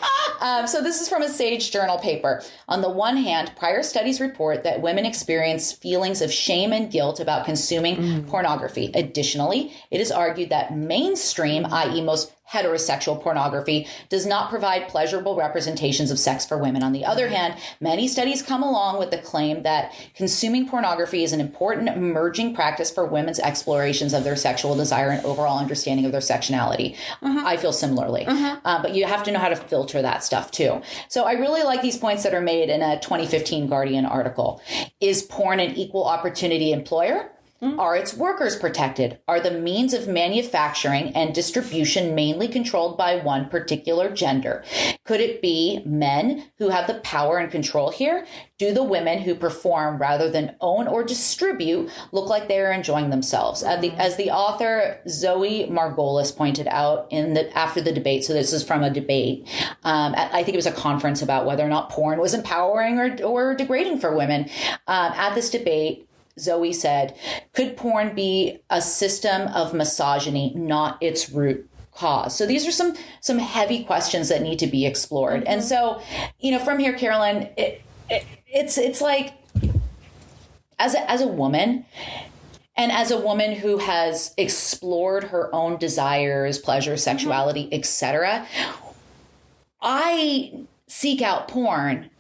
So this is from a Sage Journal paper. On the one hand, prior studies report that women experience feelings of shame and guilt about consuming pornography. Additionally, it is argued that mainstream, i.e. most heterosexual pornography, does not provide pleasurable representations of sex for women. On the other hand, many studies come along with the claim that consuming pornography is an important emerging practice for women's explorations of their sexual desire and overall understanding of their sexuality. I feel similarly. But you have to know how to filter that stuff too. So I really like these points that are made in a 2015 Guardian article. Is porn an equal opportunity employer? Are its workers protected? Are the means of manufacturing and distribution mainly controlled by one particular gender? Could it be men who have the power and control here? Do the women who perform rather than own or distribute look like they are enjoying themselves? As the author Zoe Margolis pointed out after the debate, so this is from a debate, I think it was a conference about whether or not porn was empowering or degrading for women. At this debate, Zoe said, could porn be a system of misogyny, not its root cause? So these are some heavy questions that need to be explored. And so, from here, Carolyn, it's like, as a woman, and as a woman who has explored her own desires, pleasure, sexuality, etc., I seek out porn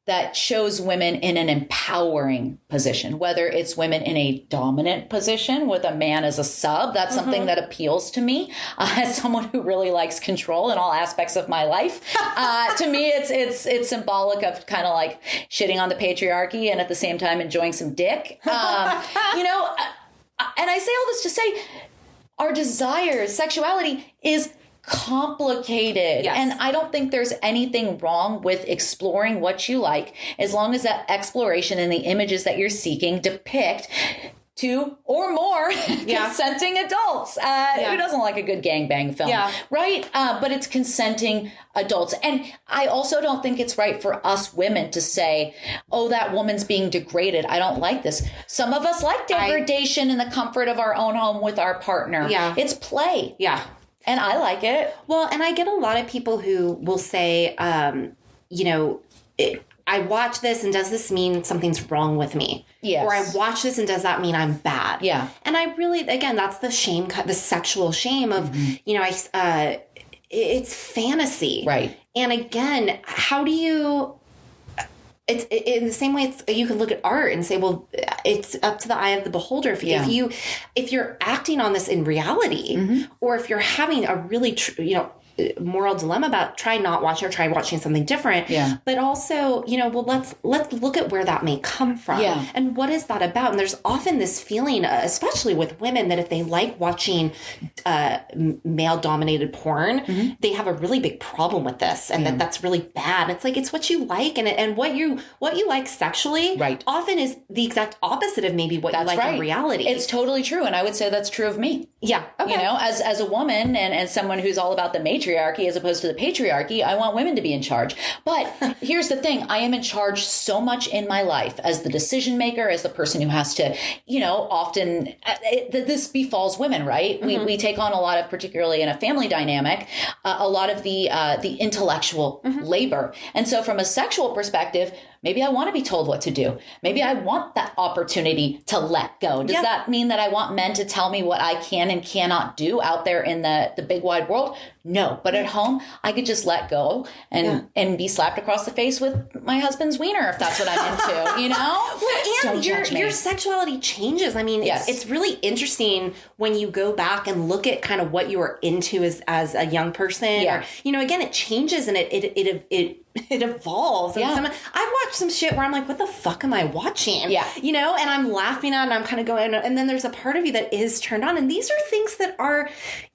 that shows women in an empowering position, whether it's women in a dominant position with a man as a sub. That's something that appeals to me as someone who really likes control in all aspects of my life. To me, it's symbolic of kind of like shitting on the patriarchy and at the same time enjoying some dick. And I say all this to say our desires, sexuality is complicated. Yes. And I don't think there's anything wrong with exploring what you like, as long as that exploration and the images that you're seeking depict two or more consenting adults. Who doesn't like a good gangbang film, right? But it's consenting adults. And I also don't think it's right for us women to say, oh, that woman's being degraded. I don't like this. Some of us like degradation in the comfort of our own home with our partner. Yeah. It's play. Yeah. And I like it. Well, and I get a lot of people who will say, I watch this and does this mean something's wrong with me? Yes. Or I watch this and does that mean I'm bad? Yeah. And I really, again, that's the shame, the sexual shame of, it's fantasy. Right. And again, how do you... It's in the same way you can look at art and say, well, it's up to the eye of the beholder. If you're acting on this in reality, or if you're having a really, moral dilemma about try not watching or try watching something different. Yeah. But also, let's look at where that may come from. Yeah. And what is that about? And there's often this feeling, especially with women, that if they like watching male dominated porn, they have a really big problem with this, and that's really bad. It's like, it's what you like, and what you like sexually often is the exact opposite of maybe what you like in reality. It's totally true. And I would say that's true of me. Yeah. Okay. As a woman and someone who's all about the matriarchy as opposed to the patriarchy, I want women to be in charge. But here's the thing. I am in charge so much in my life as the decision maker, as the person who has to, often this befalls women, right? We take on a lot of, particularly in a family dynamic, a lot of the intellectual labor. And so from a sexual perspective, maybe I want to be told what to do. Maybe I want that opportunity to let go. Does that mean that I want men to tell me what I can and cannot do out there in the big wide world? No. But at home, I could just let go and be slapped across the face with my husband's wiener if that's what I'm into, Well, and your sexuality changes. I mean, it's really interesting when you go back and look at kind of what you were into as a young person. Yeah. Or, again, it changes and it evolves. And I've watched some shit where I'm like, what the fuck am I watching? Yeah. And I'm laughing at it and I'm kind of going, and then there's a part of you that is turned on. And these are things that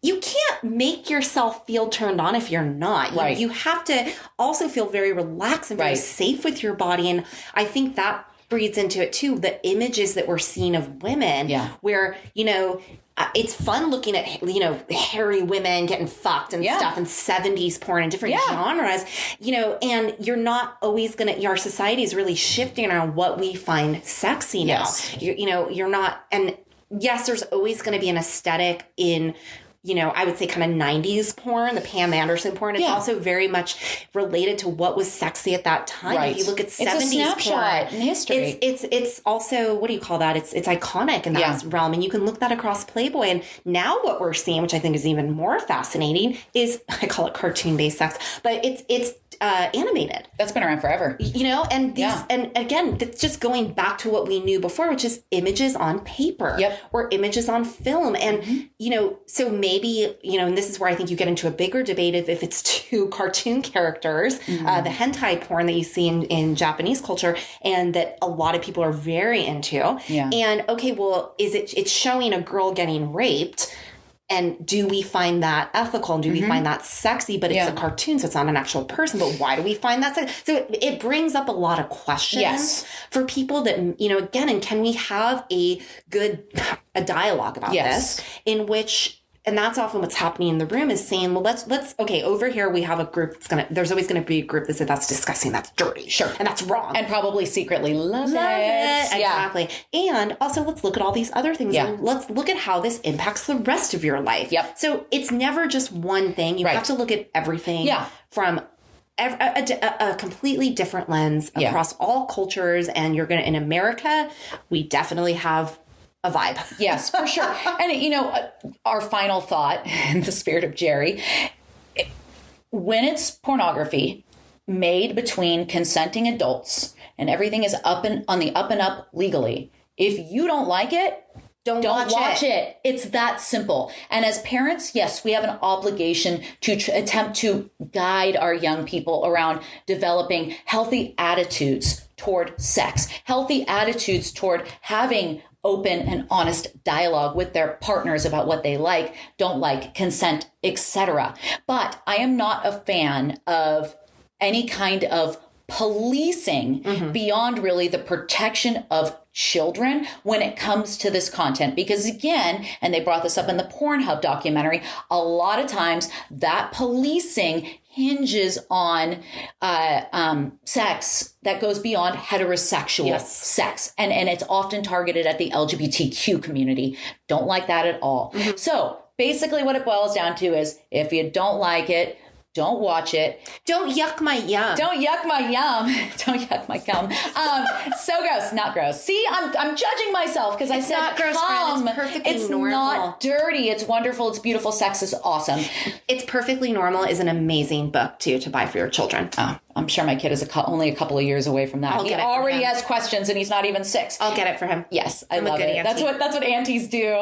you can't make yourself feel turned on if you're not. Right. You have to also feel very relaxed and very safe with your body. And I think that breeds into it too, the images that we're seeing of women where, it's fun looking at, hairy women getting fucked and stuff and 70s porn and different genres, and you're not always our society is really shifting around what we find sexy now. You're not, and yes, there's always going to be an aesthetic in, I would say kind of 90s porn, the Pam Anderson porn. It's also very much related to what was sexy at that time. Right. If you look at 70s porn in history, it's also, what do you call that? It's iconic in that realm. And you can look that across Playboy. And now what we're seeing, which I think is even more fascinating, is I call it cartoon-based sex, but it's animated. That's been around forever. You know, and these, and again, that's just going back to what we knew before, which is images on paper or images on film. And, you know, so maybe, you know, and this is where I think you get into a bigger debate if it's two cartoon characters, the hentai porn that you see in Japanese culture and that a lot of people are very into. Yeah. And okay, well, it's showing a girl getting raped. And do we find that ethical? And do we find that sexy? But it's a cartoon, so it's not an actual person. But why do we find that sexy? So it brings up a lot of questions for people that, you know, again, and can we have a dialogue about this in which, and that's often what's happening in the room is saying, well, let's okay, over here we have a group there's always going to be a group that says that's disgusting, that's dirty. Sure. And that's wrong. And probably secretly love it. Exactly. And also let's look at all these other things. And let's look at how this impacts the rest of your life. Yep. So it's never just one thing. You have to look at everything from a completely different lens across all cultures. And in America, we definitely have a vibe. Yes, for sure. And, you know, our final thought in the spirit of Jerry, when it's pornography made between consenting adults and everything is on the up and up legally, if you don't like it, don't watch it. It's that simple. And as parents, yes, we have an obligation to attempt to guide our young people around developing healthy attitudes toward sex, healthy attitudes toward having open and honest dialogue with their partners about what they like, don't like, consent, etc. But I am not a fan of any kind of policing beyond really the protection of children when it comes to this content. Because again, and they brought this up in the Pornhub documentary, a lot of times that policing hinges on sex that goes beyond heterosexual sex. And it's often targeted at the LGBTQ community. Don't like that at all. So basically what it boils down to is if you don't like it, don't watch it. Don't yuck my yum. Don't yuck my yum. Don't yuck my cum. So gross. Not gross. See, I'm judging myself because I said not gross, cum. It's perfectly it's normal. Not dirty. It's wonderful. It's beautiful. Sex is awesome. It's Perfectly Normal is an amazing book too to buy for your children. Oh, I'm sure my kid is only a couple of years away from that. He already has questions and he's not even 6. I'll get it for him. Yes, I love it. That's what aunties do.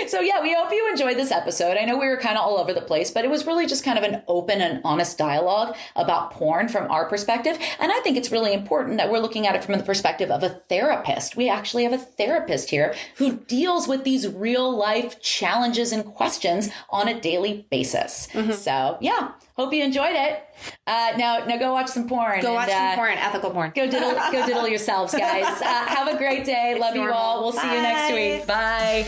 So yeah, we hope you enjoyed this episode. I know we were kind of all over the place, but it was really just kind of an open and honest dialogue about porn from our perspective. And I think it's really important that we're looking at it from the perspective of a therapist. We actually have a therapist here who deals with these real life challenges and questions on a daily basis. So yeah, hope you enjoyed it. Now go watch some porn. Go watch some porn, ethical porn. Go diddle yourselves, guys. Have a great day. Love you all. We'll see you next week. Bye.